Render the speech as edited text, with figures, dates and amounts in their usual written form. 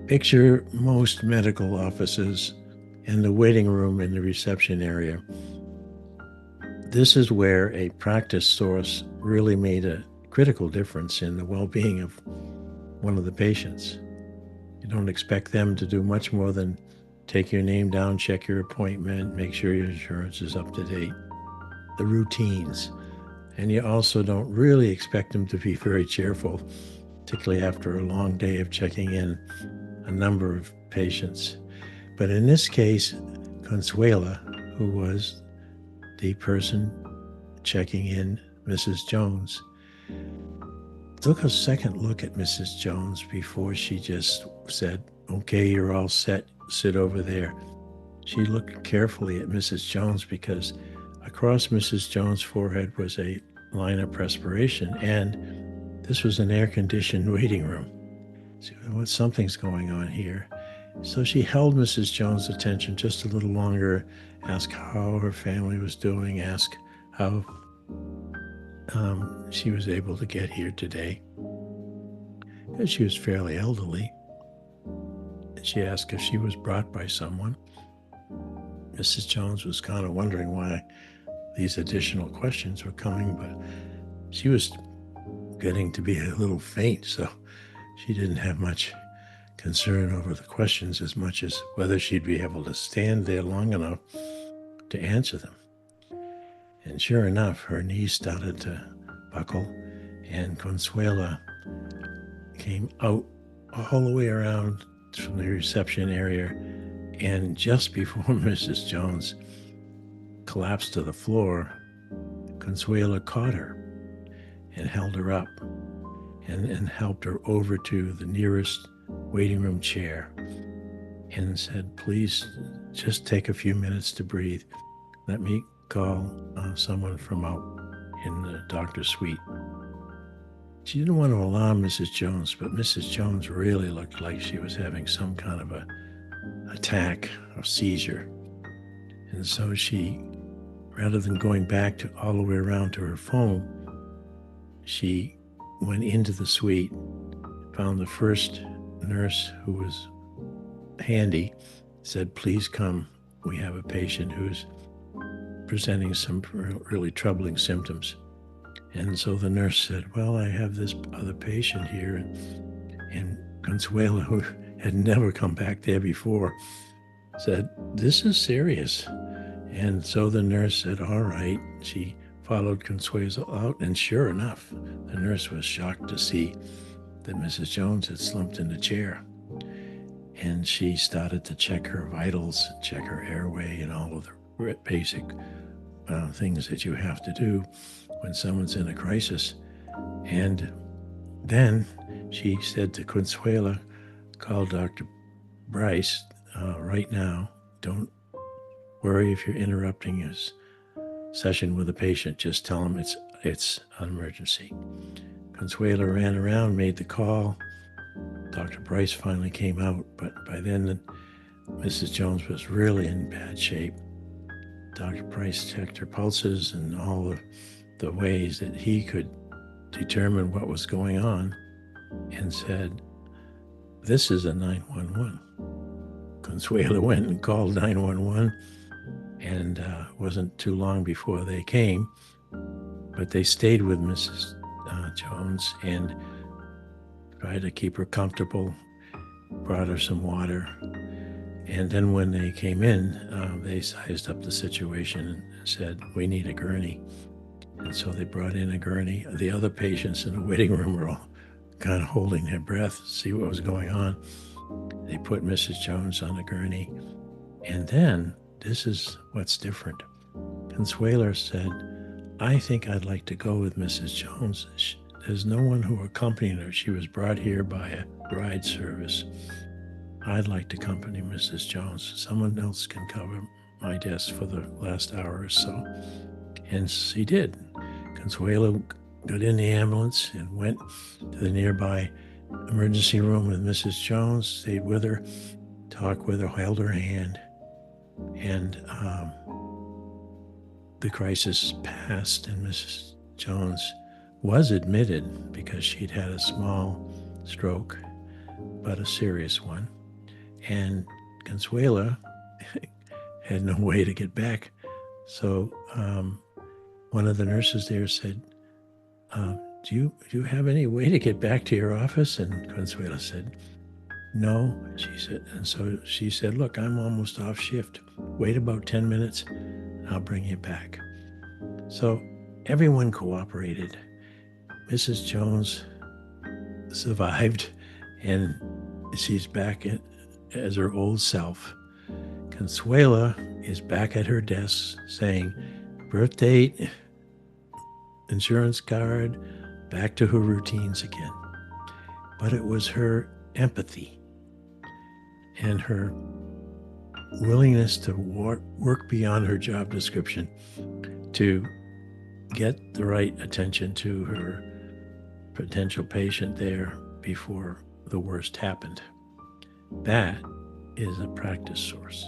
Picture most medical offices and the waiting room in the reception area. This is where a practice source really made a critical difference in the well-being of one of the patients. You don't expect them to do much more than take your name down, check your appointment, make sure your insurance is up to date, the routines. And you also don't really expect them to be very cheerful, particularly after a long day of checking in a number of patients. But in this case, Consuela, who was the person checking in Mrs. Jones, took a second look at Mrs. Jones before she just said, "Okay, you're all set, sit over there." She looked carefully at Mrs. Jones because across Mrs. Jones' forehead was a line of perspiration, and this was an air-conditioned waiting room. So, well, something's going on here. So she held Mrs. Jones' attention just a little longer, asked how her family was doing, asked how she was able to get here today. Because she was fairly elderly. She asked if she was brought by someone. Mrs. Jones was kind of wondering why these additional questions were coming, but she was getting to be a little faint, so she didn't have much concern over the questions as much as whether she'd be able to stand there long enough to answer them. And sure enough, her knees started to buckle, and Consuela came out all the way around from the reception area, and just before Mrs. Jones collapsed to the floor, Consuela caught her and held her up and helped her over to the nearest waiting room chair and said, "Please just take a few minutes to breathe. Let me call someone from out in the doctor's suite." She didn't want to alarm Mrs. Jones, but Mrs. Jones really looked like she was having some kind of a attack or seizure. And so she, rather than going back to all the way around to her phone, she went into the suite, found the first nurse who was handy, said, "Please come. We have a patient who's presenting some really troubling symptoms." And so the nurse said, "Well, I have this other patient here." And Consuela, who had never come back there before, said, "This is serious." And so the nurse said, "All right." She followed Consuela out, and sure enough, the nurse was shocked to see that Mrs. Jones had slumped in a chair. And she started to check her vitals, check her airway, and all of the basic things that you have to do when someone's in a crisis. And then she said to Consuela, "Call Dr. Bryce right now. Don't worry if you're interrupting his session with a patient. Just tell him it's an emergency." Consuela ran around, made the call. Dr. Bryce finally came out, but by then Mrs. Jones was really in bad shape. Dr. Bryce checked her pulses and all the ways that he could determine what was going on and said, "This is a 911. Consuela went and called 911, and wasn't too long before they came, but they stayed with Mrs. Jones and tried to keep her comfortable, brought her some water. And then when they came in, they sized up the situation and said, "We need a gurney." And so they brought in a gurney. The other patients in the waiting room were all kind of holding their breath to see what was going on. They put Mrs. Jones on a gurney. And then, this is what's different. Consuela said, "I think I'd like to go with Mrs. Jones. There's no one who accompanied her. She was brought here by a ride service. I'd like to accompany Mrs. Jones. Someone else can cover my desk for the last hour or so." And she did. Consuela got in the ambulance and went to the nearby emergency room with Mrs. Jones, stayed with her, talked with her, held her hand, and the crisis passed, and Mrs. Jones was admitted because she'd had a small stroke, but a serious one. And Consuela had no way to get back. So one of the nurses there said, do you have any way to get back to your office? And Consuela said, no, she said. And so she said, look, I'm almost off shift. Wait about 10 minutes. I'll bring you back. So everyone cooperated. Mrs. Jones survived, and she's back as her old self. Consuela is back at her desk saying, birth date, insurance card, back to her routines again. But it was her empathy and her willingness to work beyond her job description to get the right attention to her potential patient there before the worst happened. That is a practice source.